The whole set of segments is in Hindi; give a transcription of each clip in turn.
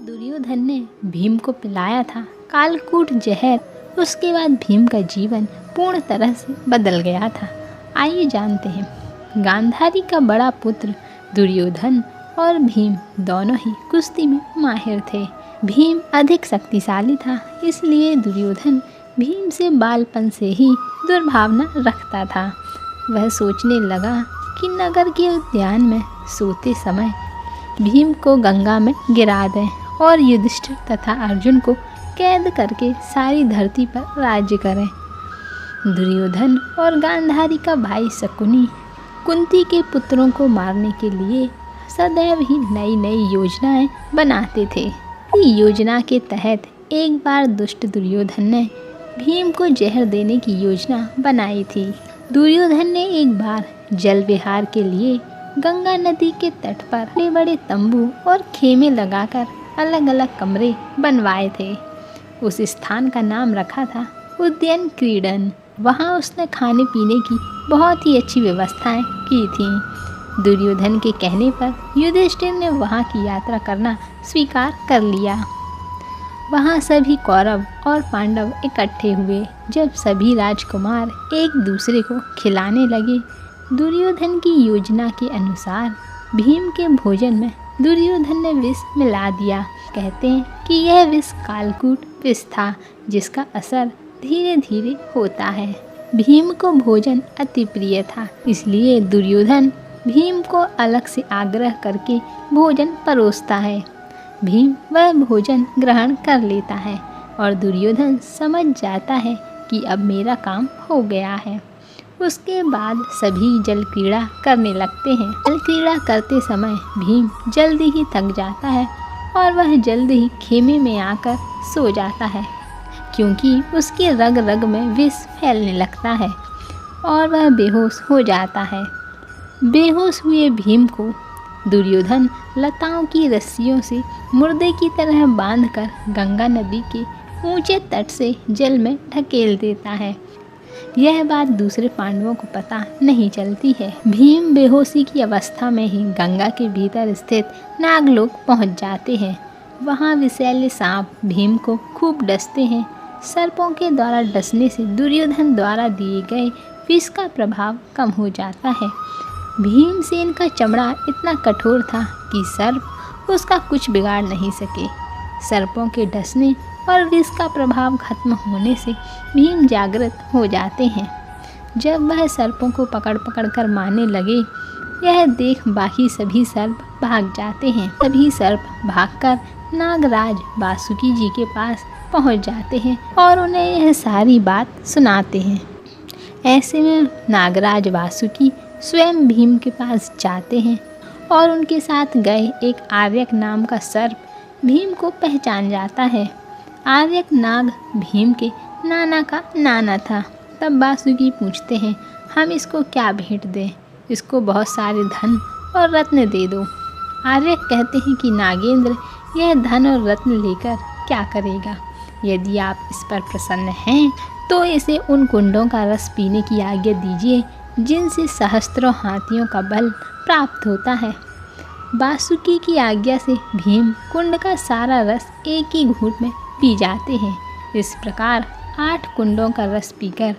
दुर्योधन ने भीम को पिलाया था कालकूट जहर। उसके बाद भीम का जीवन पूर्ण तरह से बदल गया था। आइए जानते हैं। गांधारी का बड़ा पुत्र दुर्योधन और भीम दोनों ही कुश्ती में माहिर थे। भीम अधिक शक्तिशाली था, इसलिए दुर्योधन भीम से बालपन से ही दुर्भावना रखता था। वह सोचने लगा कि नगर के उद्यान में सोते समय भीम को गंगा में गिरा दें और युधिष्ठिर तथा अर्जुन को कैद करके सारी धरती पर राज्य करें। दुर्योधन और गांधारी का भाई शकुनी कुंती के पुत्रों को मारने के लिए सदैव ही नई नई योजनाएं बनाते थे। इस योजना के तहत एक बार दुष्ट दुर्योधन ने भीम को जहर देने की योजना बनाई थी। दुर्योधन ने एक बार जल विहार के लिए गंगा नदी के तट पर बड़े बड़े तंबू और खेमे लगाकर अलग अलग कमरे बनवाए थे। उस स्थान का नाम रखा था उद्यान क्रीडन। वहाँ उसने खाने पीने की बहुत ही अच्छी व्यवस्थाएं की थीं। दुर्योधन के कहने पर युधिष्ठिर ने वहाँ की यात्रा करना स्वीकार कर लिया। वहाँ सभी कौरव और पांडव इकट्ठे हुए। जब सभी राजकुमार एक दूसरे को खिलाने लगे, दुर्योधन की योजना के अनुसार भीम के भोजन में दुर्योधन ने विष मिला दिया। कहते हैं कि यह विष कालकूट विष था, जिसका असर धीरे धीरे होता है। भीम को भोजन अति प्रिय था, इसलिए दुर्योधन भीम को अलग से आग्रह करके भोजन परोसता है। भीम वह भोजन ग्रहण कर लेता है और दुर्योधन समझ जाता है कि अब मेरा काम हो गया है। उसके बाद सभी जल क्रीड़ा करने लगते हैं। जल क्रीड़ा करते समय भीम जल्दी ही थक जाता है और वह जल्दी ही खेमे में आकर सो जाता है, क्योंकि उसके रग रग में विष फैलने लगता है और वह बेहोश हो जाता है। बेहोश हुए भीम को दुर्योधन लताओं की रस्सियों से मुर्दे की तरह बांधकर गंगा नदी के ऊंचे तट से जल में ढकेल देता है। यह बात दूसरे पांडवों को पता नहीं चलती है। भीम बेहोशी की अवस्था में ही गंगा के भीतर स्थित नागलोक पहुंच जाते हैं। वहां विषैले सांप भीम को खूब डसते हैं। सर्पों के द्वारा डसने से दुर्योधन द्वारा दिए गए विष का प्रभाव कम हो जाता है। भीमसेन का चमड़ा इतना कठोर था कि सर्प उसका कुछ बिगाड़ नहीं सके। सर्पों के डसने और विष का प्रभाव खत्म होने से भीम जागृत हो जाते हैं। जब वह सर्पों को पकड़ पकड़ कर मारने लगे, यह देख बाकी सभी सर्प भाग जाते हैं। सभी सर्प भागकर नागराज वासुकी जी के पास पहुंच जाते हैं और उन्हें यह सारी बात सुनाते हैं। ऐसे में नागराज वासुकी स्वयं भीम के पास जाते हैं और उनके साथ गए एक आर्यक नाम का सर्प भीम को पहचान जाता है। आर्यक नाग भीम के नाना का नाना था। तब वासुकी पूछते हैं, हम इसको क्या भेंट दें? इसको बहुत सारे धन और रत्न दे दो। आर्यक कहते हैं कि नागेंद्र यह धन और रत्न लेकर क्या करेगा? यदि आप इस पर प्रसन्न हैं तो इसे उन कुंडों का रस पीने की आज्ञा दीजिए जिनसे सहस्त्रों हाथियों का बल प्राप्त होता है। वासुकी की आज्ञा से भीम कुंड का सारा रस एक ही घूंट में पी जाते हैं। इस प्रकार 8 कुंडों का रस पीकर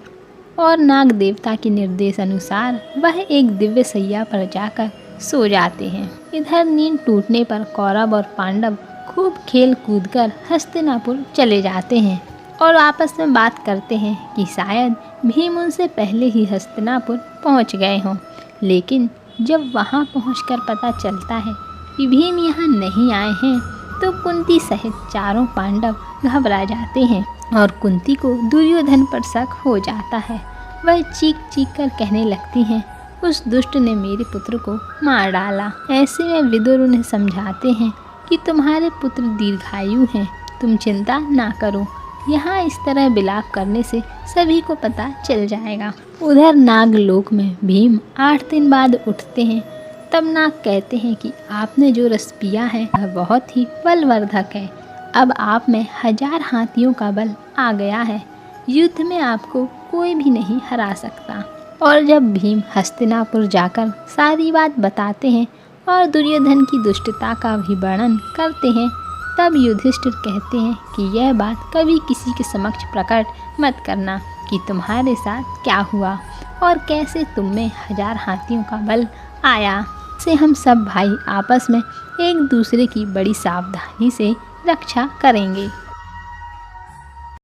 और नाग देवता के निर्देश अनुसार वह एक दिव्य सैया पर जाकर सो जाते हैं। इधर नींद टूटने पर कौरव और पांडव खूब खेल कूद कर हस्तिनापुर चले जाते हैं और आपस में बात करते हैं कि शायद भीम उनसे पहले ही हस्तिनापुर पहुंच गए हों। लेकिन जब वहां पहुंचकर पता चलता है कि भीम यहाँ नहीं आए हैं, तो कुंती सहित चारों पांडव घबरा जाते हैं और कुंती को दुर्योधन पर शक हो जाता है। वह चीख चीख कर कहने लगती हैं, उस दुष्ट ने मेरे पुत्र को मार डाला। ऐसे में विदुर उन्हें समझाते हैं कि तुम्हारे पुत्र दीर्घायु हैं, तुम चिंता ना करो। यहाँ इस तरह विलाप करने से सभी को पता चल जाएगा। उधर नागलोक में भीम 8 दिन बाद उठते हैं। तब नाग कहते हैं कि आपने जो रस पिया है वह बहुत ही बलवर्धक है। अब आप में 1000 हाथियों का बल आ गया है। युद्ध में आपको कोई भी नहीं हरा सकता। और जब भीम हस्तिनापुर जाकर सारी बात बताते हैं और दुर्योधन की दुष्टता का भी वर्णन करते हैं, तब युधिष्ठिर कहते हैं कि यह बात कभी किसी के समक्ष प्रकट मत करना कि तुम्हारे साथ क्या हुआ और कैसे तुम में 1000 हाथियों का बल आया। से हम सब भाई आपस में एक दूसरे की बड़ी सावधानी से रक्षा करेंगे।